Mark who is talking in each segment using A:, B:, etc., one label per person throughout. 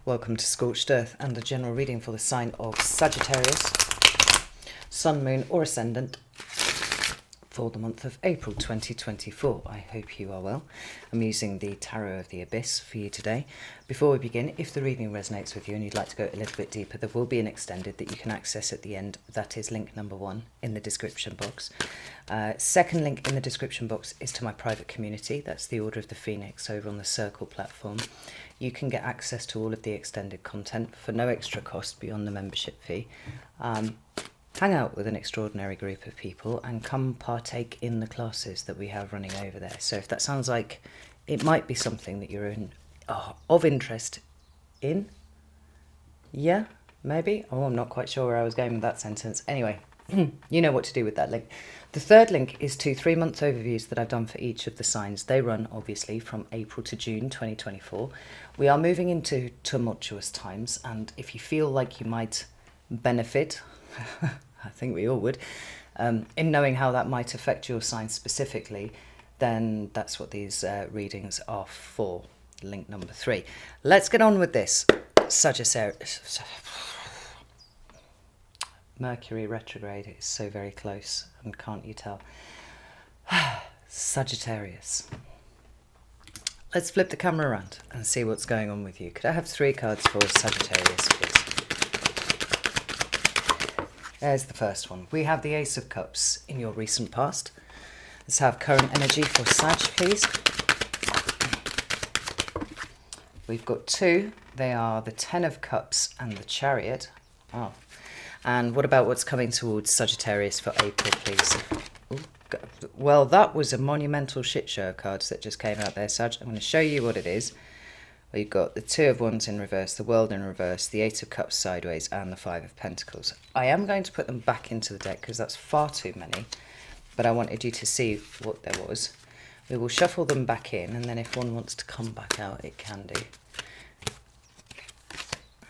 A: Welcome to Scorched Earth and a general reading for the sign of Sagittarius, Sun, Moon or Ascendant for the month of April 2024. I hope you are well. I'm using the Tarot of the Abyss for you today. Before we begin, if the reading resonates with you and you'd like to go a little bit deeper, there will be an extended that you can access at the end. That is link number 1 in the description box. Second link in the description box is to my private community. That's the Order of the Phoenix over on the Circle platform. You can get access to all of the extended content for no extra cost beyond the membership fee. Hang out with an extraordinary group of people and come partake in the classes that we have running over there. So if that sounds like it might be something that you're of interest in, yeah, maybe. Oh, I'm not quite sure where I was going with that sentence. Anyway, you know what to do with that link. The third link is to 3-month overviews that I've done for each of the signs. They run, obviously, from April to June 2024. We are moving into tumultuous times, and if you feel like you might benefit, I think we all would, in knowing how that might affect your sign specifically, then that's what these readings are for. Link number 3. Let's get on with this. Sagittarius. Mercury retrograde is so very close, and can't you tell? Sagittarius. Let's flip the camera around and see what's going on with you. Could I have 3 cards for Sagittarius, please? There's the first one. We have the Ace of Cups in your recent past. Let's have current energy for Sag, please. We've got 2. They are the 10 of Cups and the Chariot. Oh. And what about what's coming towards Sagittarius for April, please? Ooh, well, that was a monumental shit show of cards that just came out there, Sag. I'm going to show you what it is. We've got the 2 of Wands in reverse, the World in reverse, the 8 of Cups sideways, and the 5 of Pentacles. I am going to put them back into the deck because that's far too many, but I wanted you to see what there was. We will shuffle them back in, and then if one wants to come back out, it can do.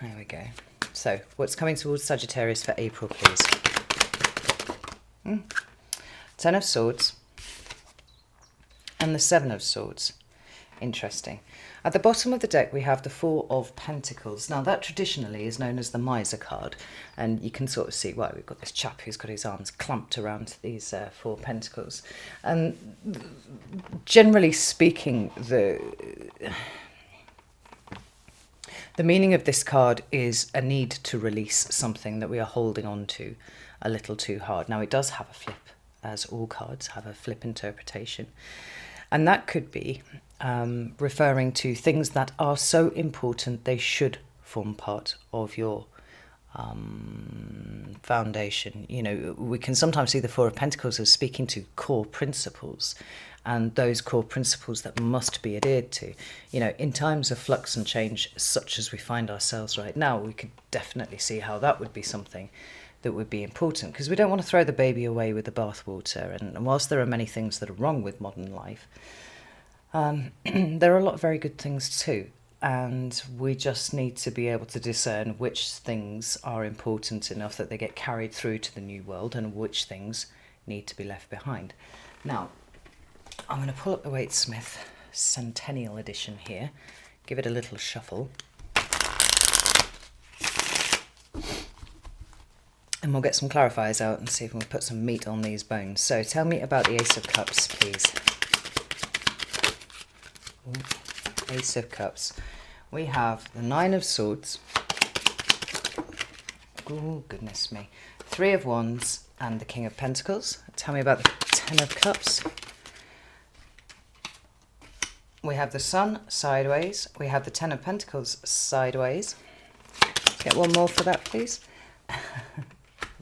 A: There we go. So, what's coming towards Sagittarius for April, please? 10 of Swords and the 7 of Swords. Interesting. At the bottom of the deck, we have the 4 of Pentacles. Now, that traditionally is known as the Miser card, and you can sort of see why. We've got this chap who's got his arms clamped around these 4 Pentacles. And generally speaking, the meaning of this card is a need to release something that we are holding on to a little too hard. Now, it does have a flip, as all cards have a flip interpretation. And that could be referring to things that are so important they should form part of your foundation. You know, we can sometimes see the 4 of Pentacles as speaking to core principles, and those core principles that must be adhered to. You know, in times of flux and change such as we find ourselves right now, we could definitely see how that would be something that would be important, because we don't want to throw the baby away with the bathwater. And whilst there are many things that are wrong with modern life, there are a lot of very good things too. And we just need to be able to discern which things are important enough that they get carried through to the new world and which things need to be left behind. Now, I'm going to pull up the Waite-Smith Centennial Edition here, give it a little shuffle, and we'll get some clarifiers out and see if we can put some meat on these bones. So tell me about the Ace of Cups, please. Ooh, Ace of Cups. We have the 9 of Swords. Oh, goodness me. 3 of Wands and the King of Pentacles. Tell me about the 10 of Cups. We have the Sun sideways. We have the 10 of Pentacles sideways. Get one more for that, please.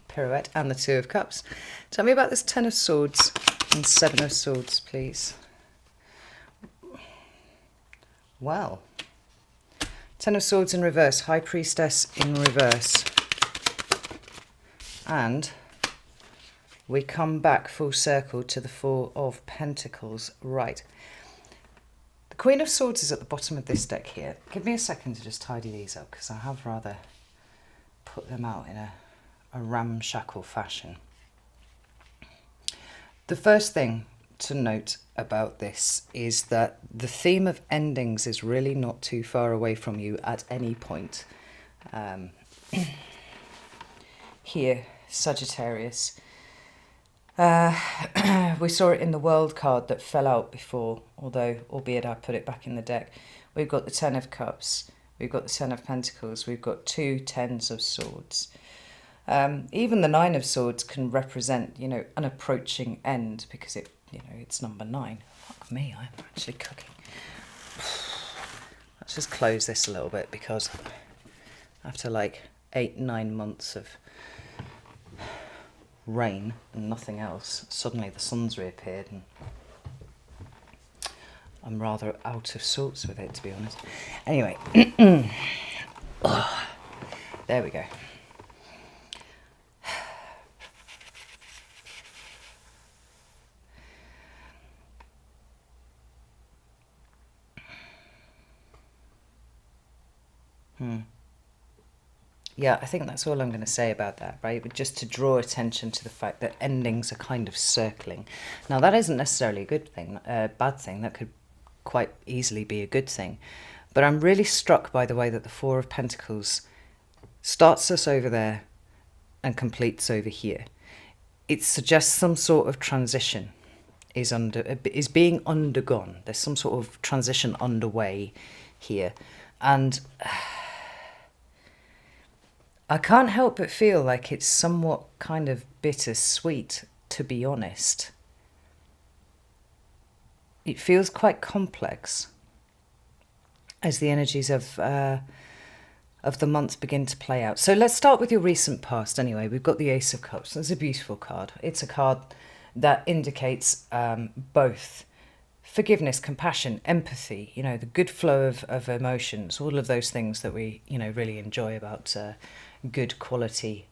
A: Pirouette, and the 2 of Cups. Tell me about this 10 of Swords and 7 of Swords, please. Well, 10 of Swords in reverse, High Priestess in reverse. And we come back full circle to the 4 of Pentacles. Right. The Queen of Swords is at the bottom of this deck here. Give me a second to just tidy these up, because I have rather put them out in a ramshackle fashion. The first thing to note about this is that the theme of endings is really not too far away from you at any point. Here, Sagittarius. We saw it in the World card that fell out before, albeit I put it back in the deck. We've got the Ten of Cups, we've got the Ten of Pentacles, we've got two Tens of Swords. Even the Nine of Swords can represent, you know, an approaching end because it, you know, it's number 9. Fuck me, I'm actually cooking. Let's just close this a little bit because after like 8-9 months of rain and nothing else, suddenly the sun's reappeared and I'm rather out of sorts with it, to be honest. Anyway, there we go. Yeah, I think that's all I'm going to say about that, right? But just to draw attention to the fact that endings are kind of circling. Now, that isn't necessarily a good thing, a bad thing. That could quite easily be a good thing. But I'm really struck by the way that the Four of Pentacles starts us over there and completes over here. It suggests some sort of transition is being undergone. There's some sort of transition underway here. And I can't help but feel like it's somewhat kind of bittersweet, to be honest. It feels quite complex as the energies of the month begin to play out. So let's start with your recent past anyway. We've got the Ace of Cups. It's a beautiful card. It's a card that indicates both forgiveness, compassion, empathy, you know, the good flow of emotions, all of those things that we, you know, really enjoy about good quality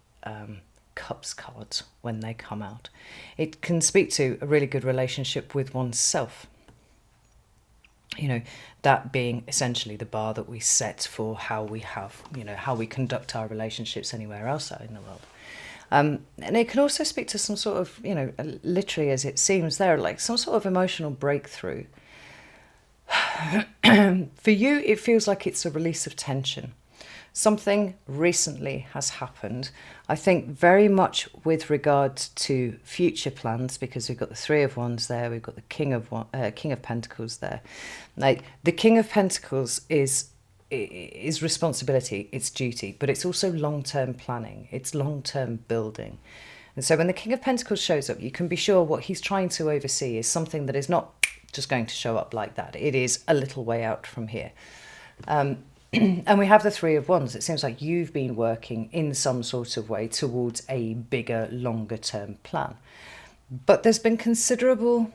A: cups cards when they come out. It can speak to a really good relationship with oneself. You know, that being essentially the bar that we set for how we have, you know, how we conduct our relationships anywhere else out in the world. And it can also speak to some sort of, you know, literally as it seems there, like some sort of emotional breakthrough. For you, it feels like it's a release of tension. Something recently has happened, I think very much with regards to future plans, because we've got the Three of Wands there, we've got the King of Pentacles there. Like the King of Pentacles is responsibility, it's duty, but it's also long-term planning, it's long-term building. And so when the King of Pentacles shows up, you can be sure what he's trying to oversee is something that is not just going to show up like that. It is a little way out from here. And we have the Three of Wands. It seems like you've been working in some sort of way towards a bigger, longer term plan. But there's been considerable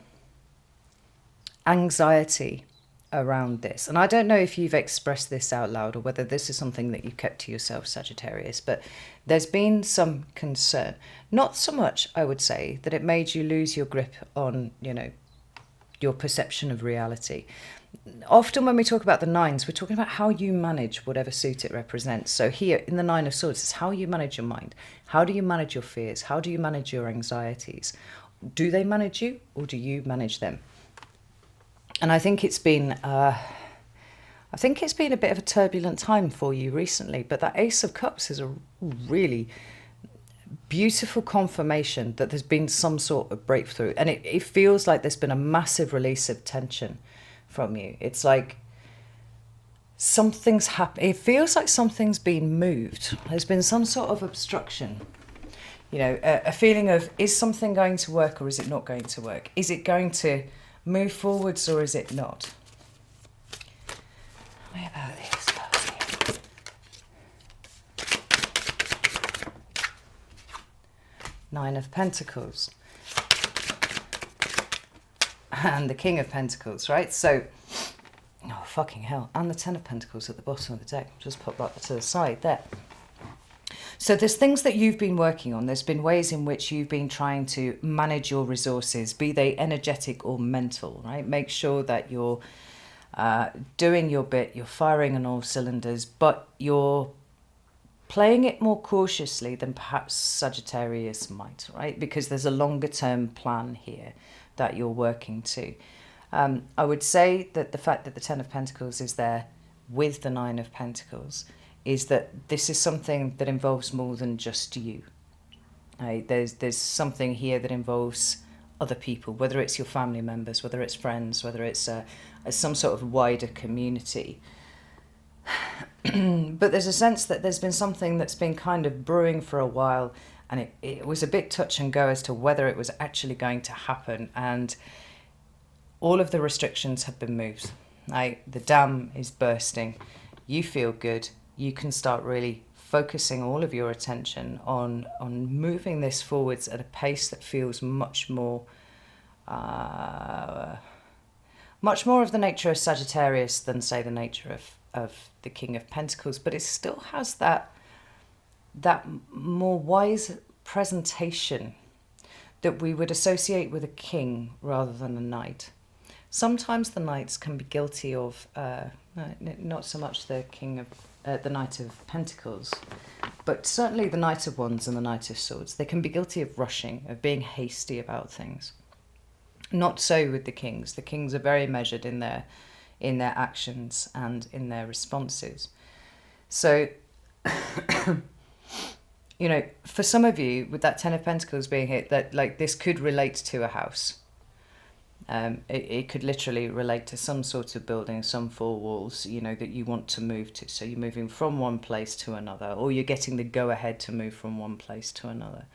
A: anxiety around this. And I don't know if you've expressed this out loud or whether this is something that you kept to yourself, Sagittarius, but there's been some concern. Not so much, I would say, that it made you lose your grip on, you know, your perception of reality. Often when we talk about the nines, we're talking about how you manage whatever suit it represents. So here in the Nine of Swords, it's how you manage your mind. How do you manage your fears? How do you manage your anxieties? Do they manage you or do you manage them? And I think it's been a bit of a turbulent time for you recently, but that Ace of Cups is a really beautiful confirmation that there's been some sort of breakthrough. And it feels like there's been a massive release of tension from you. It's like something's happened. It feels like something's been moved. There's been some sort of obstruction. You know, a feeling of, is something going to work or is it not going to work? Is it going to move forwards or is it not? What about these cards here? Nine of Pentacles. And the King of Pentacles, right? So, oh, fucking hell. And the Ten of Pentacles at the bottom of the deck. Just pop that to the side there. So there's things that you've been working on. There's been ways in which you've been trying to manage your resources, be they energetic or mental, right? Make sure that you're doing your bit, you're firing on all cylinders, but you're playing it more cautiously than perhaps Sagittarius might, right? Because there's a longer term plan here that you're working to. I would say that the fact that the Ten of Pentacles is there with the Nine of Pentacles is that this is something that involves more than just you. Right? There's something here that involves other people, whether it's your family members, whether it's friends, whether it's some sort of wider community. But there's a sense that there's been something that's been kind of brewing for a while, and it was a bit touch and go as to whether it was actually going to happen, and all of the restrictions have been moved. The dam is bursting. You feel good. You can start really focusing all of your attention on moving this forwards at a pace that feels much more of the nature of Sagittarius than, say, the nature of the King of Pentacles, but it still has that more wise presentation that we would associate with a king rather than a knight. Sometimes the knights can be guilty of not so much the Knight of Pentacles, but certainly the Knight of Wands and the Knight of Swords. They can be guilty of rushing, of being hasty about things. Not so with the kings. The kings are very measured in their actions and in their responses. So, for some of you, with that Ten of Pentacles being hit, that this could relate to a house. It could literally relate to some sort of building, some four walls, that you want to move to. So you're moving from one place to another, or you're getting the go-ahead to move from one place to another.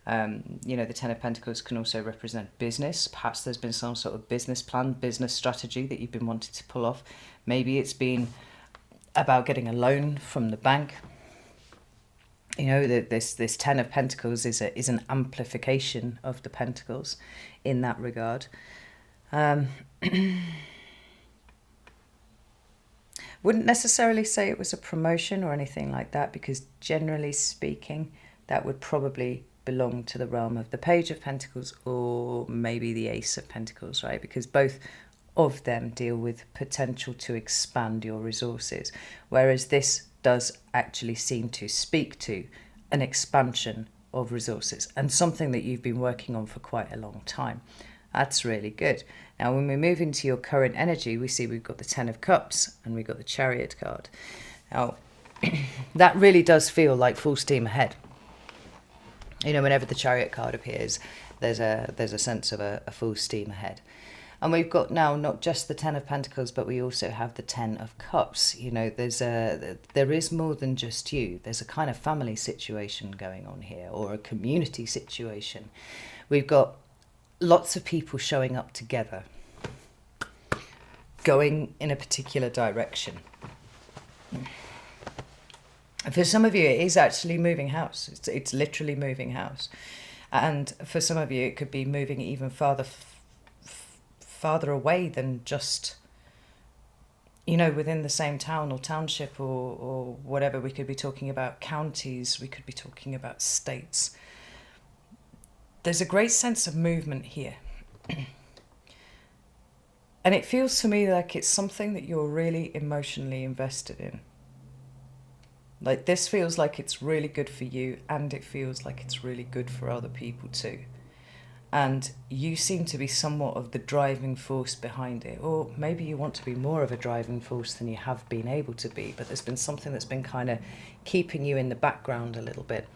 A: The Ten of Pentacles can also represent business. Perhaps there's been some sort of business plan, business strategy that you've been wanting to pull off. Maybe it's been about getting a loan from the bank. This Ten of Pentacles is an amplification of the Pentacles in that regard. Wouldn't necessarily say it was a promotion or anything like that, because generally speaking, that would probably belong to the realm of the Page of Pentacles or maybe the Ace of Pentacles, right? Because both of them deal with potential to expand your resources, whereas this does actually seem to speak to an expansion of resources and something that you've been working on for quite a long time. That's really good. Now, when we move into your current energy, we see we've got the Ten of Cups and we've got the Chariot card. Now, that really does feel like full steam ahead. Whenever the Chariot card appears, there's a sense of a full steam ahead. And we've got now not just the Ten of Pentacles, but we also have the Ten of Cups. There is more than just you. There's a kind of family situation going on here, or a community situation. We've got lots of people showing up together, going in a particular direction. For some of you, it is actually moving house. It's literally moving house. And for some of you, it could be moving even farther away than just, within the same town or township or whatever. We could be talking about counties. We could be talking about states. There's a great sense of movement here. And it feels to me like it's something that you're really emotionally invested in. Like, this feels like it's really good for you, and it feels like it's really good for other people too. And you seem to be somewhat of the driving force behind it. Or maybe you want to be more of a driving force than you have been able to be, but there's been something that's been kind of keeping you in the background a little bit,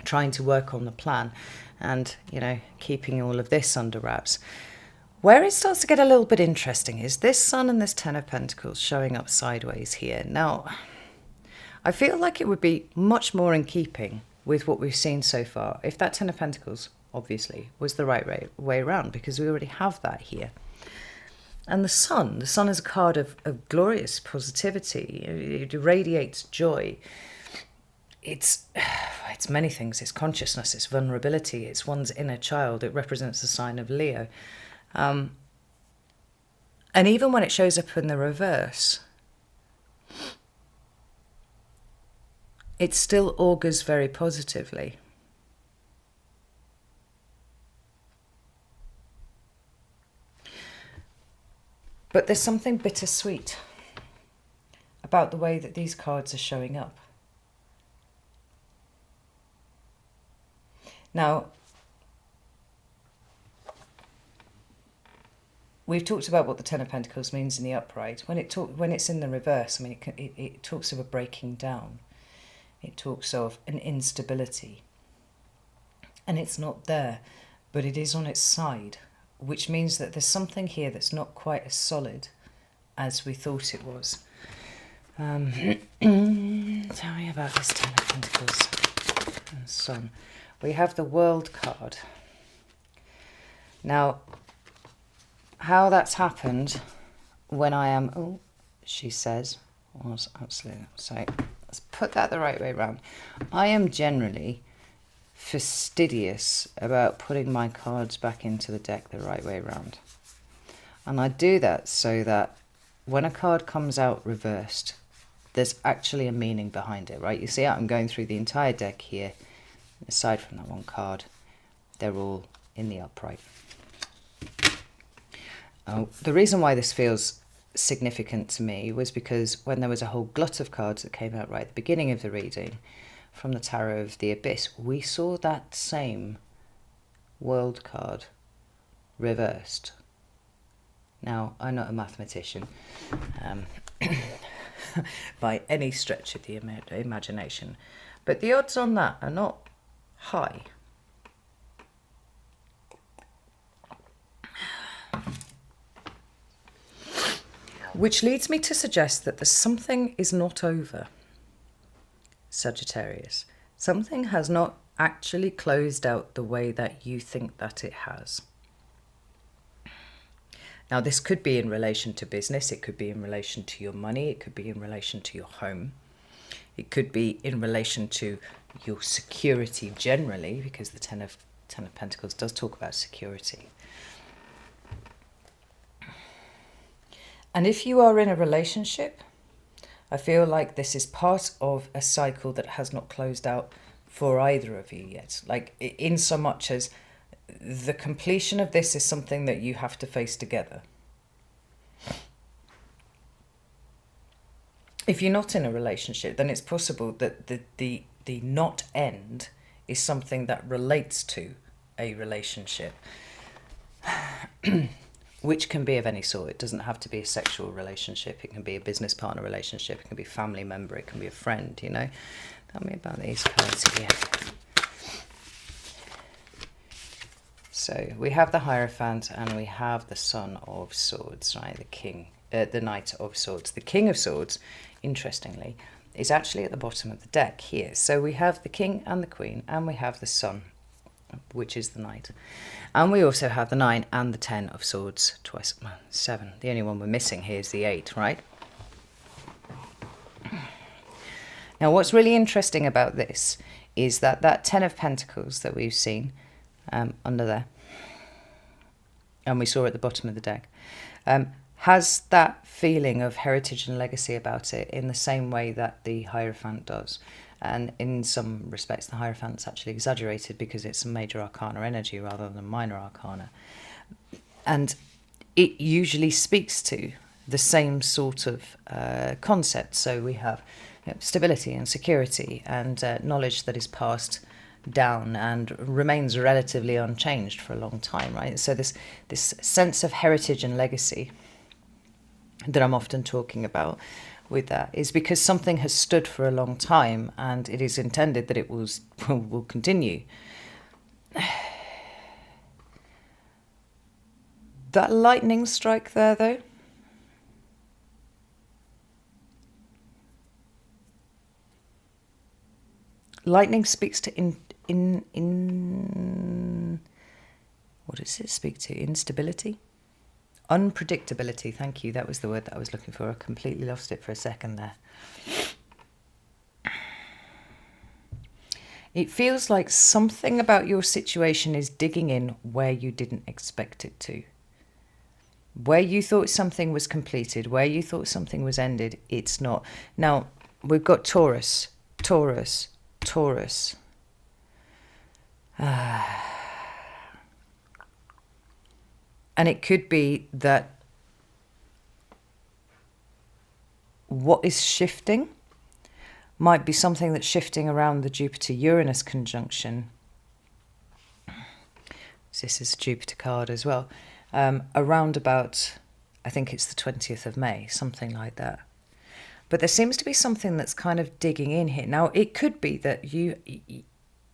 A: trying to work on the plan and, keeping all of this under wraps. Where it starts to get a little bit interesting is this Sun and this Ten of Pentacles showing up sideways here. Now, I feel like it would be much more in keeping with what we've seen so far if that Ten of Pentacles, obviously, was the right way around, because we already have that here. And the Sun is a card of glorious positivity. It radiates joy. It's many things. It's consciousness, it's vulnerability, it's one's inner child. It represents the sign of Leo. And even when it shows up in the reverse, it still augurs very positively. But there's something bittersweet about the way that these cards are showing up. Now, we've talked about what the Ten of Pentacles means in the upright. When it's in the reverse, I mean, it talks of a breaking down. It talks of an instability. And it's not there, but it is on its side, which means that there's something here that's not quite as solid as we thought it was. Tell me about this Ten of Pentacles and Sun. We have the World card. Now, how that's happened when I am, oh, she says, was absolutely, so let's put that the right way around. I am generally fastidious about putting my cards back into the deck the right way around. And I do that so that when a card comes out reversed, there's actually a meaning behind it, right? You see, I'm going through the entire deck here. Aside from that one card, they're all in the upright. The reason why this feels significant to me was because when there was a whole glut of cards that came out right at the beginning of the reading from the Tarot of the Abyss, we saw that same World card reversed. Now, I'm not a mathematician by any stretch of the imagination, but the odds on that are not high. Which leads me to suggest that something is not over, Sagittarius. Something has not actually closed out the way that you think that it has. Now, this could be in relation to business, it could be in relation to your money, it could be in relation to your home, it could be in relation to your security generally, because the Ten of Pentacles does talk about security. And if you are in a relationship, I feel like this is part of a cycle that has not closed out for either of you yet. Like, in so much as the completion of this is something that you have to face together. If you're not in a relationship, then it's possible that the not end is something that relates to a relationship. Which can be of any sort. It doesn't have to be a sexual relationship. It can be a business partner relationship. It can be a family member. It can be a friend, you know. Tell me about these cards here. So we have the Hierophant and we have the Son of Swords, right? The Knight of Swords. The King of Swords, interestingly, is actually at the bottom of the deck here. So we have the King and the Queen, and we have the Sun, which is the Knight. And we also have the 9 and the 10 of Swords, twice, 7. The only one we're missing here is the 8, right? Now, what's really interesting about this is that 10 of Pentacles that we've seen under there, and we saw at the bottom of the deck, has that feeling of heritage and legacy about it in the same way that the Hierophant does. And in some respects, the Hierophant's actually exaggerated because it's a major arcana energy rather than minor arcana. And it usually speaks to the same sort of concept. So we have stability and security and knowledge that is passed down and remains relatively unchanged for a long time, right? So this sense of heritage and legacy that I'm often talking about with that is because something has stood for a long time and it is intended that it will continue. That lightning strike there, though, lightning speaks to what does it speak to? Instability? Unpredictability, thank you. That was the word that I was looking for. I completely lost it for a second there. It feels like something about your situation is digging in where you didn't expect it to. Where you thought something was completed, where you thought something was ended, it's not. Now, we've got Taurus. And it could be that what is shifting might be something that's shifting around the Jupiter-Uranus conjunction this is a Jupiter card as well, around about, I think it's the 20th of May, something like that. But there seems to be something that's kind of digging in here. Now, it could be that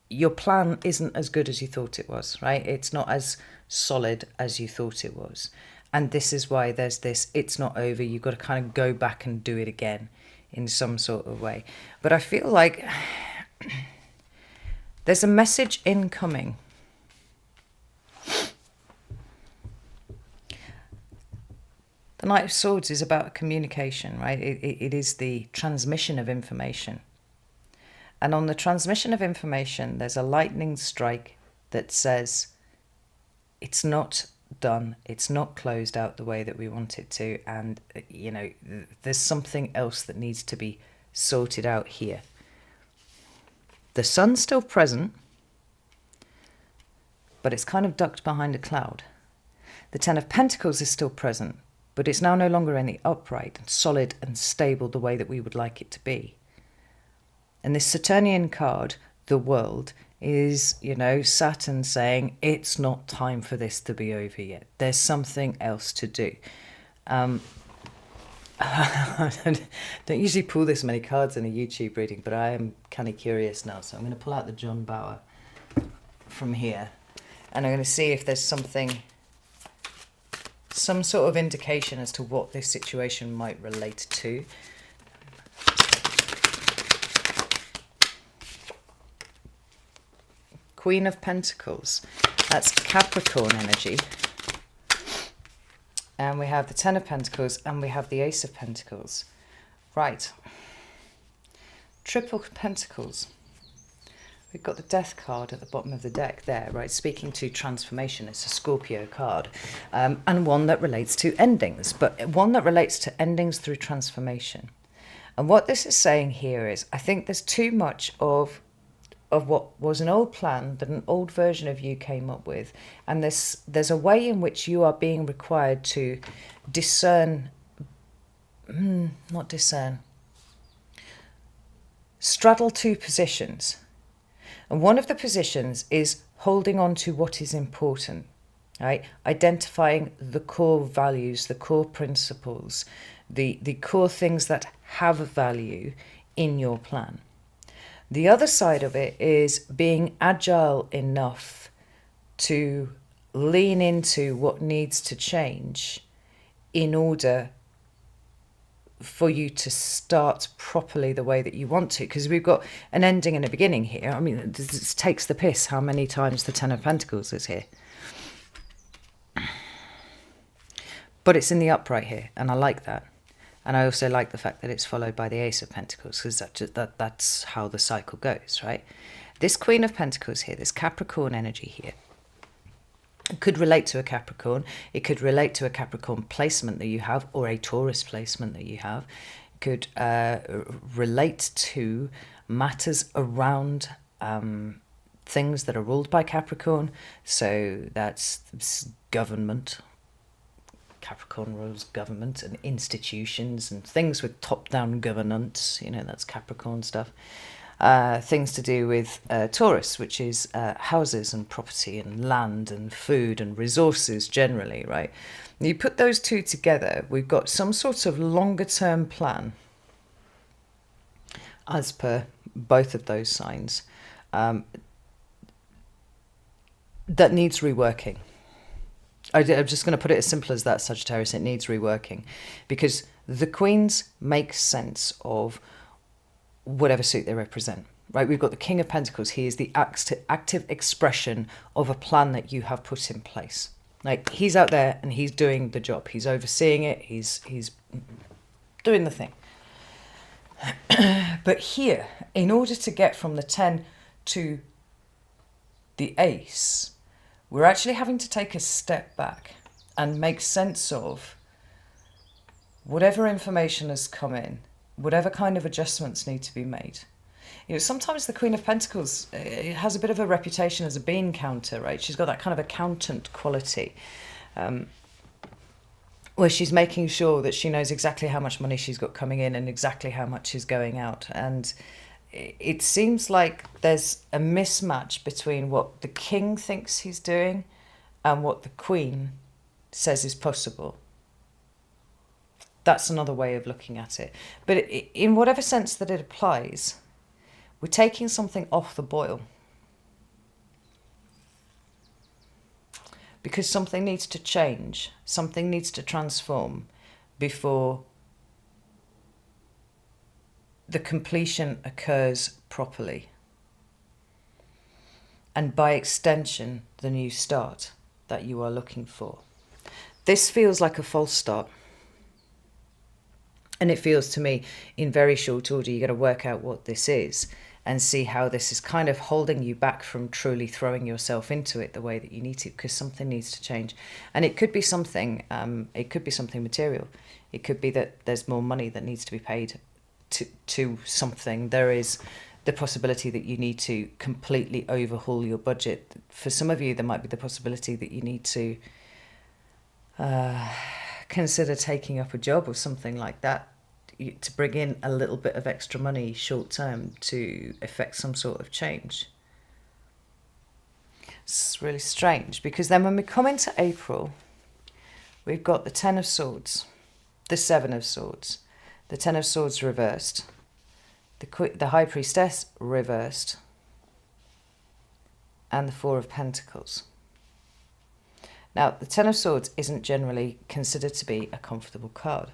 A: your plan isn't as good as you thought it was, right? It's not as solid as you thought it was. And this is why there's this, it's not over, you've got to kind of go back and do it again in some sort of way. But I feel like there's a message incoming. The Knight of Swords is about communication, right? It is the transmission of information. And on the transmission of information, there's a lightning strike that says it's not done, it's not closed out the way that we want it to, and, you know, there's something else that needs to be sorted out here. The sun's still present, but it's kind of ducked behind a cloud. The Ten of Pentacles is still present, but it's now no longer in the upright and solid and stable the way that we would like it to be. And this Saturnian card, the World, is, you know, Saturn saying it's not time for this to be over yet. There's something else to do. I don't usually pull this many cards in a YouTube reading, but I am kind of curious now. So I'm going to pull out the John Bauer from here. And I'm going to see if there's something, some sort of indication as to what this situation might relate to. Queen of Pentacles, that's Capricorn energy. And we have the Ten of Pentacles and we have the Ace of Pentacles. Right. Triple Pentacles. We've got the Death card at the bottom of the deck there, right? Speaking to transformation, it's a Scorpio card. And one that relates to endings, but one that relates to endings through transformation. And what this is saying here is, I think there's too much of what was an old plan that an old version of you came up with, and there's a way in which you are being required to straddle two positions. And one of the positions is holding on to what is important, right? Identifying the core values, the core principles, the core things that have value in your plan. The other side of it is being agile enough to lean into what needs to change in order for you to start properly the way that you want to. Because we've got an ending and a beginning here. I mean, this takes the piss how many times the Ten of Pentacles is here. But it's in the upright here, and I like that. And I also like the fact that it's followed by the Ace of Pentacles, because that's how the cycle goes, right? This Queen of Pentacles here, this Capricorn energy here, it could relate to a Capricorn. It could relate to a Capricorn placement that you have, or a Taurus placement that you have. It could relate to matters around things that are ruled by Capricorn. So that's government. Capricorn rules government and institutions and things with top-down governance, you know, that's Capricorn stuff. Things to do with Taurus, which is houses and property and land and food and resources generally, right? You put those two together, we've got some sort of longer-term plan as per both of those signs that needs reworking. I'm just going to put it as simple as that, Sagittarius. It needs reworking, because the Queens make sense of whatever suit they represent, right? We've got the King of Pentacles. He is the active expression of a plan that you have put in place. Like, he's out there and he's doing the job. He's overseeing it. He's doing the thing. But here, in order to get from the 10 to the Ace, we're actually having to take a step back and make sense of whatever information has come in, whatever kind of adjustments need to be made. You know, sometimes the Queen of Pentacles has a bit of a reputation as a bean counter, right? She's got that kind of accountant quality, where she's making sure that she knows exactly how much money she's got coming in and exactly how much is going out. And it seems like there's a mismatch between what the king thinks he's doing and what the Queen says is possible. That's another way of looking at it. But in whatever sense that it applies, we're taking something off the boil. Because something needs to change, something needs to transform before the completion occurs properly. And by extension, the new start that you are looking for. This feels like a false start. And it feels to me, in very short order, you've got to work out what this is and see how this is kind of holding you back from truly throwing yourself into it the way that you need to, because something needs to change. And it could be something, material. It could be that there's more money that needs to be paid to something. There is the possibility that you need to completely overhaul your budget. For some of you, there might be the possibility that you need to consider taking up a job or something like that to bring in a little bit of extra money short term to effect some sort of change. It's really strange, because then when we come into April, we've got the Ten of Swords, the Seven of Swords, the Ten of Swords reversed, the High Priestess reversed, and the Four of Pentacles. Now, the Ten of Swords isn't generally considered to be a comfortable card.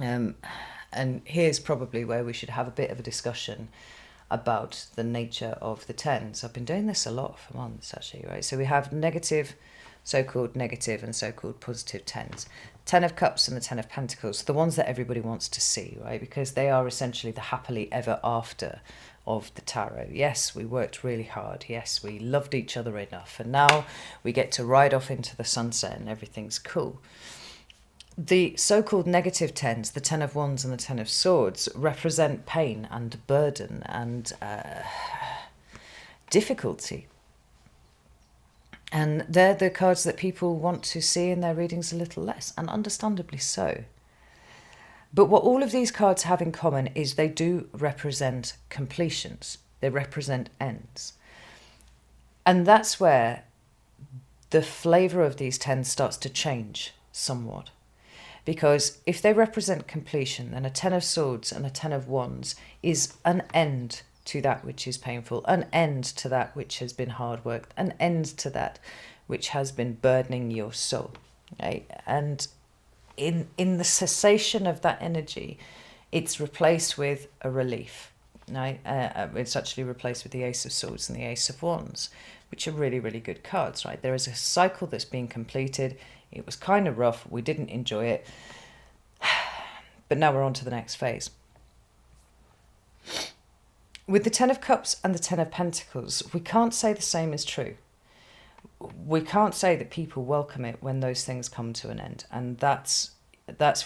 A: And here's probably where we should have a bit of a discussion about the nature of the tens. I've been doing this a lot for months, actually, right? So we have negative, so-called negative, and so-called positive tens. Ten of Cups and the Ten of Pentacles, the ones that everybody wants to see, right? Because they are essentially the happily ever after of the tarot. Yes, we worked really hard. Yes, we loved each other enough. And now we get to ride off into the sunset and everything's cool. The so-called negative tens, the Ten of Wands and the Ten of Swords, represent pain and burden and difficulty. And they're the cards that people want to see in their readings a little less, and understandably so. But what all of these cards have in common is they do represent completions. They represent ends. And that's where the flavour of these tens starts to change somewhat. Because if they represent completion, then a Ten of Swords and a Ten of Wands is an end to that which is painful, an end to that which has been hard work, an end to that which has been burdening your soul. Right? And in the cessation of that energy, it's replaced with a relief. Right? It's actually replaced with the Ace of Swords and the Ace of Wands, which are really, really good cards. Right? There is a cycle that's being completed. It was kind of rough. We didn't enjoy it. But now we're on to the next phase. With the Ten of Cups and the Ten of Pentacles, we can't say the same is true. We can't say that people welcome it when those things come to an end. And that's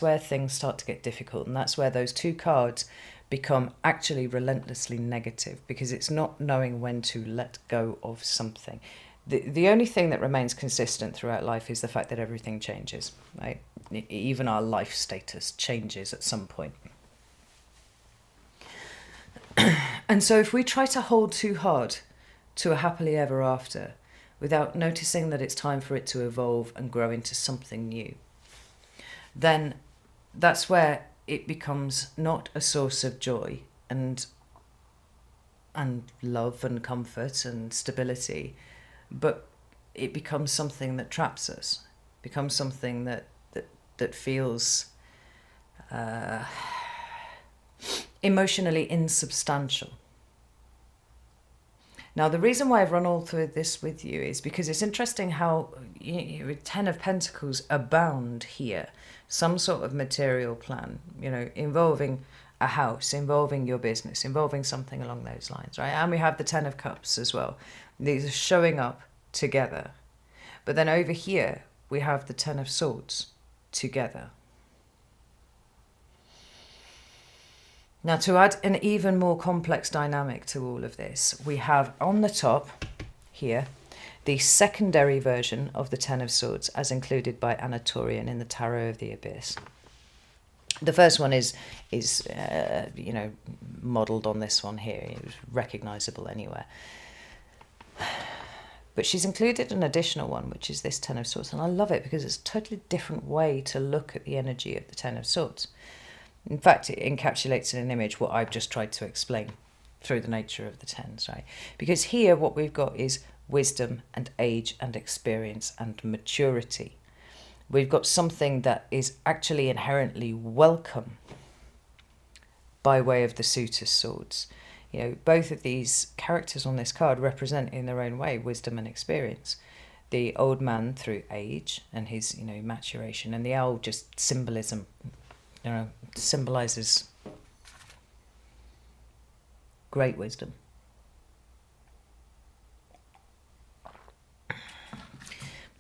A: where things start to get difficult. And that's where those two cards become actually relentlessly negative, because it's not knowing when to let go of something. The only thing that remains consistent throughout life is the fact that everything changes, right? Even our life status changes at some point. And so if we try to hold too hard to a happily ever after without noticing that it's time for it to evolve and grow into something new, then that's where it becomes not a source of joy and love and comfort and stability, but it becomes something that traps us, becomes something that feels emotionally insubstantial. Now, the reason why I've run all through this with you is because it's interesting how Ten of Pentacles abound here. Some sort of material plan, involving a house, involving your business, involving something along those lines, right? And we have the Ten of Cups as well. These are showing up together. But then over here, we have the Ten of Swords together. Now, to add an even more complex dynamic to all of this, we have on the top here the secondary version of the Ten of Swords as included by Anatorian in the Tarot of the Abyss. The first one is modelled on this one here. It was recognisable anywhere. But she's included an additional one, which is this Ten of Swords. And I love it because it's a totally different way to look at the energy of the Ten of Swords. In fact, it encapsulates in an image what I've just tried to explain through the nature of the tens, right? Because here what we've got is wisdom and age and experience and maturity. We've got something that is actually inherently welcome by way of the suit of swords. You know, both of these characters on this card represent in their own way wisdom and experience. The old man through age and his, you know, maturation, and the owl just symbolism, you know, symbolizes great wisdom.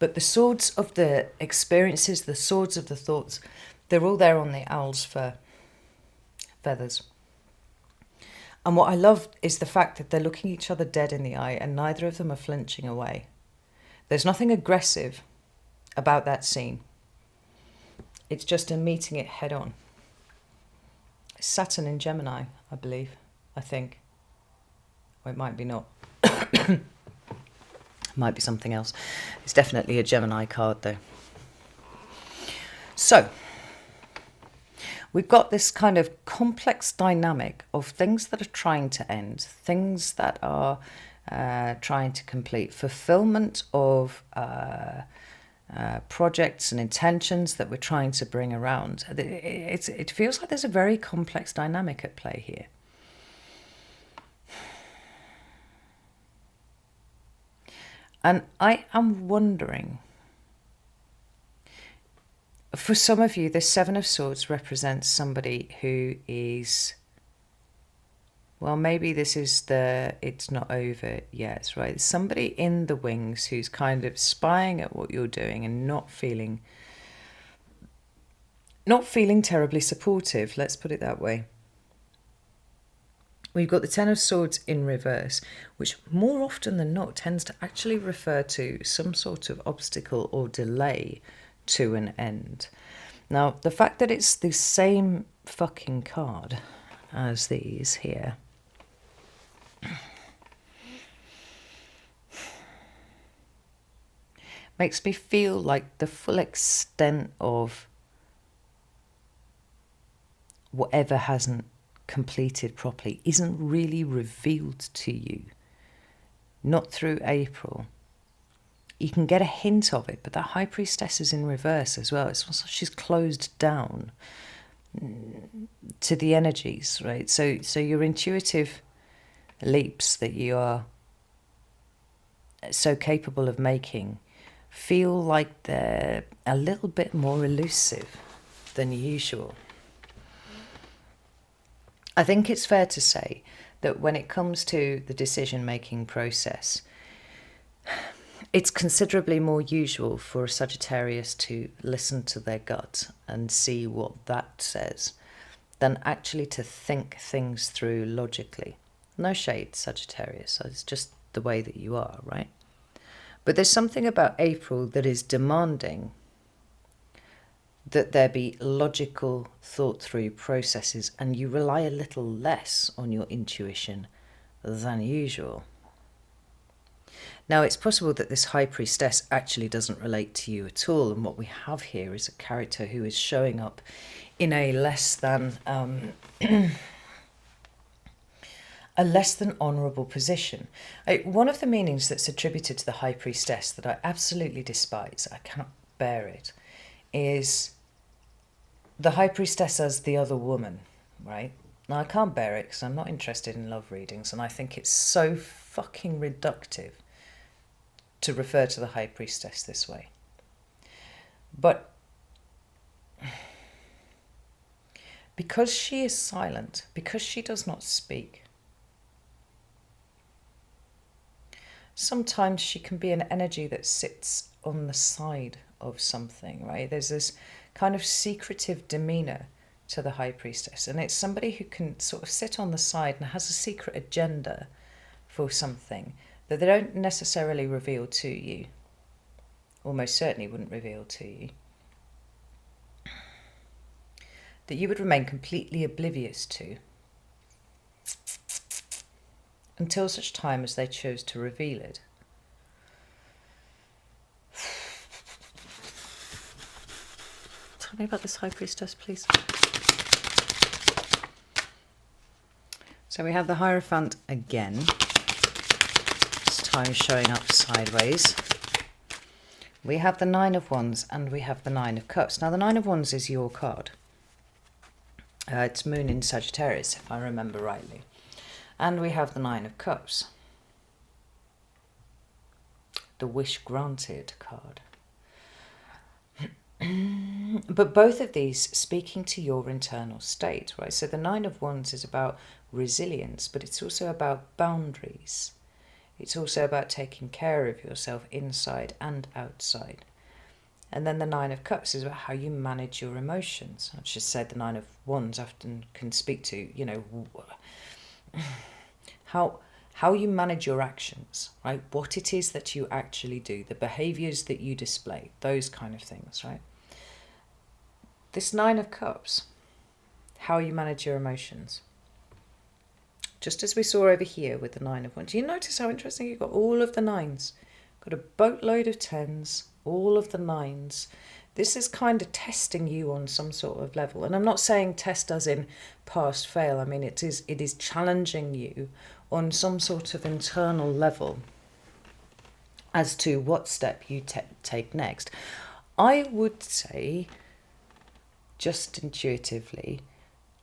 A: But the swords of the experiences, the swords of the thoughts, they're all there on the owl's feathers. And what I love is the fact that they're looking each other dead in the eye and neither of them are flinching away. There's nothing aggressive about that scene. It's just a meeting it head on. Saturn in Gemini, I think. Or it might be not. Might be something else. It's definitely a Gemini card though. So, we've got this kind of complex dynamic of things that are trying to end, things that are trying to complete, fulfillment of projects and intentions that we're trying to bring around. It feels like there's a very complex dynamic at play here. And I am wondering, for some of you, the Seven of Swords represents somebody who is, well, maybe this is the it's not over yet, right? Somebody in the wings who's kind of spying at what you're doing and not feeling terribly supportive, let's put it that way. We've got the Ten of Swords in reverse, which more often than not tends to actually refer to some sort of obstacle or delay to an end. Now, the fact that it's the same fucking card as these here makes me feel like the full extent of whatever hasn't completed properly isn't really revealed to you. Not through April. You can get a hint of it, but that High Priestess is in reverse as well. It's almost like she's closed down to the energies, right? So your intuitive leaps that you are so capable of making feel like they're a little bit more elusive than usual. I think it's fair to say that when it comes to the decision-making process, it's considerably more usual for a Sagittarius to listen to their gut and see what that says than actually to think things through logically. No shade, Sagittarius, it's just the way that you are, right? But there's something about April that is demanding that there be logical, thought-through processes, and you rely a little less on your intuition than usual. Now, it's possible that this High Priestess actually doesn't relate to you at all, and what we have here is a character who is showing up in a less than honourable position. One of the meanings that's attributed to the High Priestess that I absolutely despise, I cannot bear it, is the High Priestess as the other woman, right? Now, I can't bear it because I'm not interested in love readings, and I think it's so fucking reductive to refer to the High Priestess this way. But because she is silent, because she does not speak, sometimes she can be an energy that sits on the side of something, right? There's this kind of secretive demeanour to the High Priestess, and it's somebody who can sort of sit on the side and has a secret agenda for something that they don't necessarily reveal to you, almost certainly wouldn't reveal to you, that you would remain completely oblivious to until such time as they chose to reveal it. Tell me about this High Priestess, please. So we have the Hierophant again. This time showing up sideways. We have the Nine of Wands and we have the Nine of Cups. Now the Nine of Wands is your card. It's Moon in Sagittarius, if I remember rightly. And we have the Nine of Cups. The Wish Granted card. But both of these speaking to your internal state, right? So the Nine of Wands is about resilience, but it's also about boundaries. It's also about taking care of yourself inside and outside. And then the Nine of Cups is about how you manage your emotions. I just said the Nine of Wands often can speak to, you know, how you manage your actions, right? What it is that you actually do, the behaviors that you display, those kind of things, right? This Nine of Cups, how you manage your emotions. Just as we saw over here with the Nine of Wands. Do you notice how interesting you've got all of the nines? Got a boatload of tens, all of the nines. This is kind of testing you on some sort of level. And I'm not saying test as in pass, fail. I mean, it is challenging you on some sort of internal level as to what step you take next. I would say, just intuitively,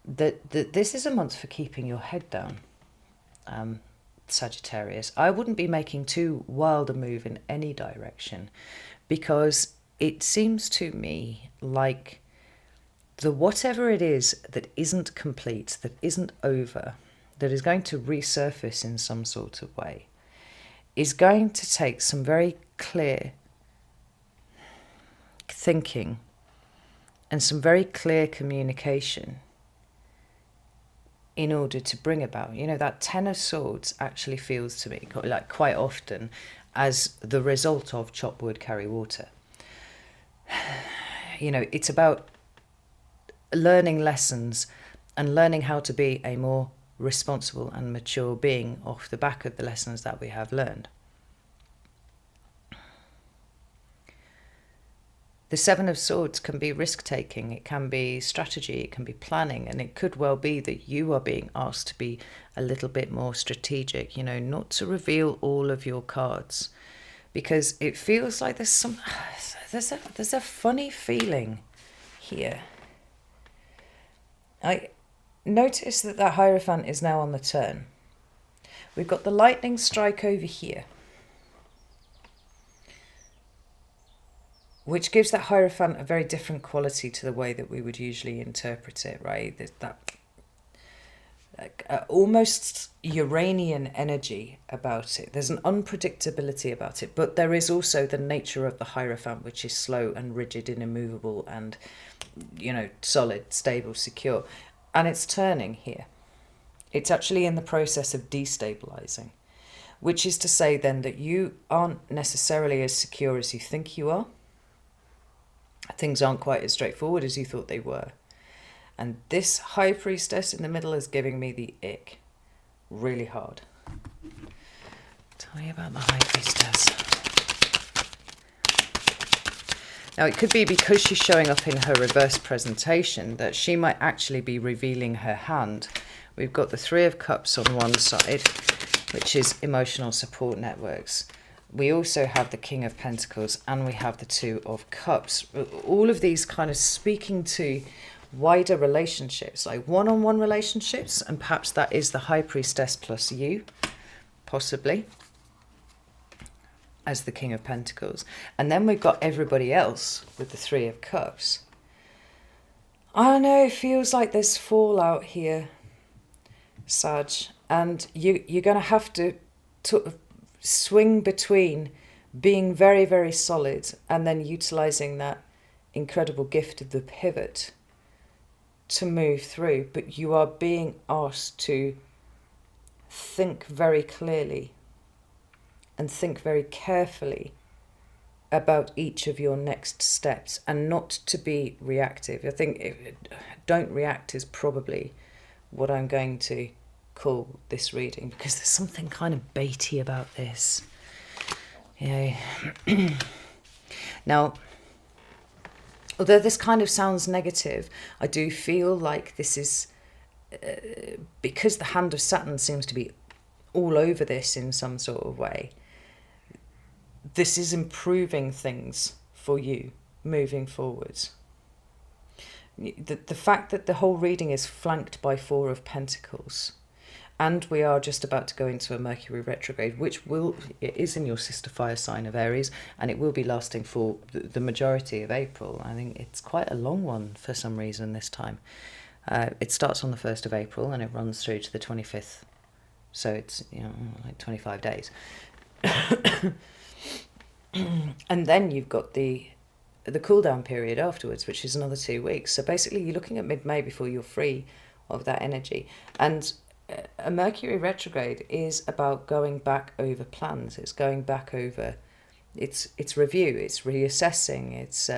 A: that this is a month for keeping your head down, Sagittarius. I wouldn't be making too wild a move in any direction, because it seems to me like the whatever it is that isn't complete, that isn't over, that is going to resurface in some sort of way, is going to take some very clear thinking and some very clear communication in order to bring about, you know, that Ten of Swords actually feels to me like quite often as the result of chop wood, carry water. You know, it's about learning lessons and learning how to be a more responsible and mature being off the back of the lessons that we have learned. The Seven of Swords can be risk-taking, it can be strategy, it can be planning, and it could well be that you are being asked to be a little bit more strategic, you know, not to reveal all of your cards, because it feels like there's a funny feeling here. I notice that Hierophant is now on the turn. We've got the lightning strike over here, which gives that Hierophant a very different quality to the way that we would usually interpret it, right? That almost Uranian energy about it. There's an unpredictability about it, but there is also the nature of the Hierophant, which is slow and rigid and immovable and, you know, solid, stable, secure. And it's turning here. It's actually in the process of destabilizing, which is to say then that you aren't necessarily as secure as you think you are. Things aren't quite as straightforward as you thought they were. And this High Priestess in the middle is giving me the ick really hard. Tell me about the High Priestess. Now, it could be because she's showing up in her reverse presentation that she might actually be revealing her hand. We've got the Three of Cups on one side, which is emotional support networks. We also have the King of Pentacles and we have the Two of Cups. All of these kind of speaking to wider relationships, like one-on-one relationships, and perhaps that is the High Priestess plus you, possibly, as the King of Pentacles. And then we've got everybody else with the Three of Cups. I don't know, it feels like there's fallout here, Sag, and you're going to have to swing between being very, very solid and then utilizing that incredible gift of the pivot to move through. But you are being asked to think very clearly and think very carefully about each of your next steps and not to be reactive. I think don't react is probably what I'm going to call this reading, because there's something kind of baity about this. You know. Now, although this kind of sounds negative, I do feel like this is, because the hand of Saturn seems to be all over this in some sort of way, this is improving things for you moving forwards. The fact that the whole reading is flanked by Four of Pentacles, and we are just about to go into a Mercury retrograde, which it is in your sister fire sign of Aries, and it will be lasting for the majority of April. I think it's quite a long one for some reason this time. It starts on the 1st of April and it runs through to the 25th. So it's, like 25 days. And then you've got the cool down period afterwards, which is another 2 weeks. So basically you're looking at mid-May before you're free of that energy. And a Mercury retrograde is about going back over plans. It's going back over, it's review, it's reassessing, it's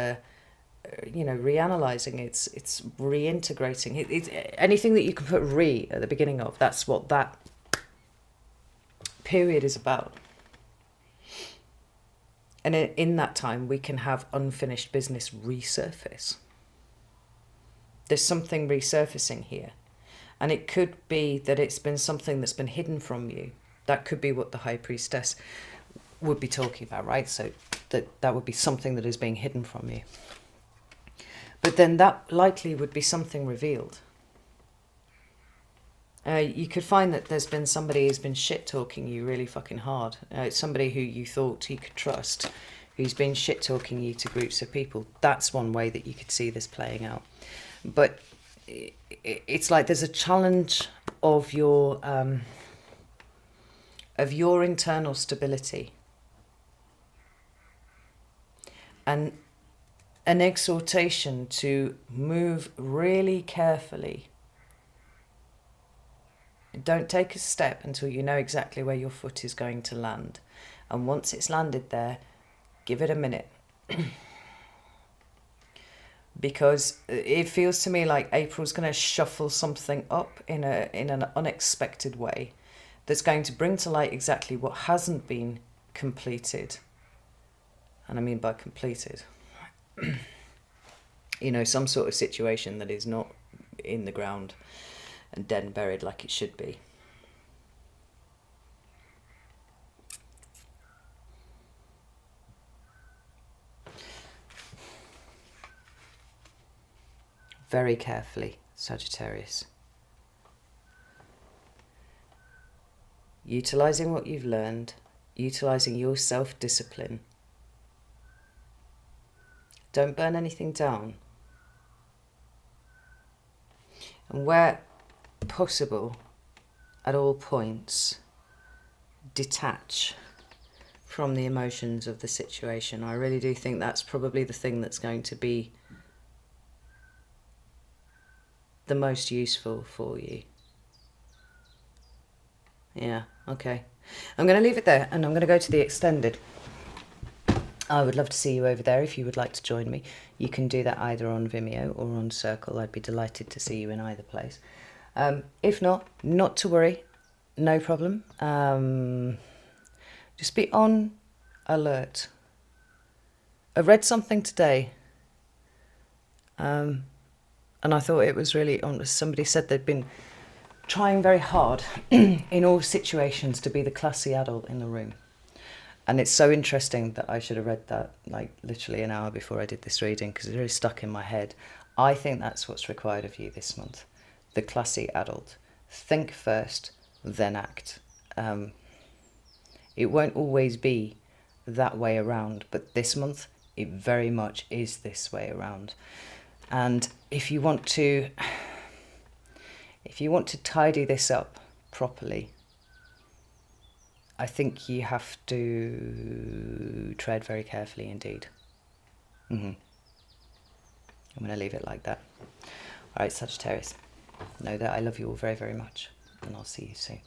A: reanalyzing, it's reintegrating. It's anything that you can put re at the beginning of, that's what that period is about. And in that time, we can have unfinished business resurface. There's something resurfacing here. And it could be that it's been something that's been hidden from you. That could be what the High Priestess would be talking about, right? So that would be something that is being hidden from you. But then that likely would be something revealed. You could find that there's been somebody who's been shit-talking you really fucking hard. It's somebody who you thought you could trust, who's been shit-talking you to groups of people. That's one way that you could see this playing out. But it's like there's a challenge of your internal stability. And an exhortation to move really carefully. Don't take a step until you know exactly where your foot is going to land. And once it's landed there, give it a minute. Because it feels to me like April's going to shuffle something up in an unexpected way that's going to bring to light exactly what hasn't been completed. And I mean by completed, some sort of situation that is not in the ground and dead and buried like it should be. Very carefully, Sagittarius. Utilising what you've learned, utilising your self-discipline. Don't burn anything down. And where possible, at all points, detach from the emotions of the situation. I really do think that's probably the thing that's going to be the most useful for you. Yeah, okay. I'm going to leave it there and I'm going to go to the extended. I would love to see you over there if you would like to join me. You can do that either on Vimeo or on Circle. I'd be delighted to see you in either place. If not to worry, no problem. Just be on alert. I read something today, and I thought it was really honest. Somebody said they'd been trying very hard in all situations to be the classy adult in the room. And it's so interesting that I should have read that like literally an hour before I did this reading, because it really stuck in my head. I think that's what's required of you this month. The classy adult. Think first, then act. It won't always be that way around, but this month it very much is this way around. And if you want to tidy this up properly, I think you have to tread very carefully indeed. I'm going to leave it like that. All right, Sagittarius, know that I love you all very, very much, and I'll see you soon.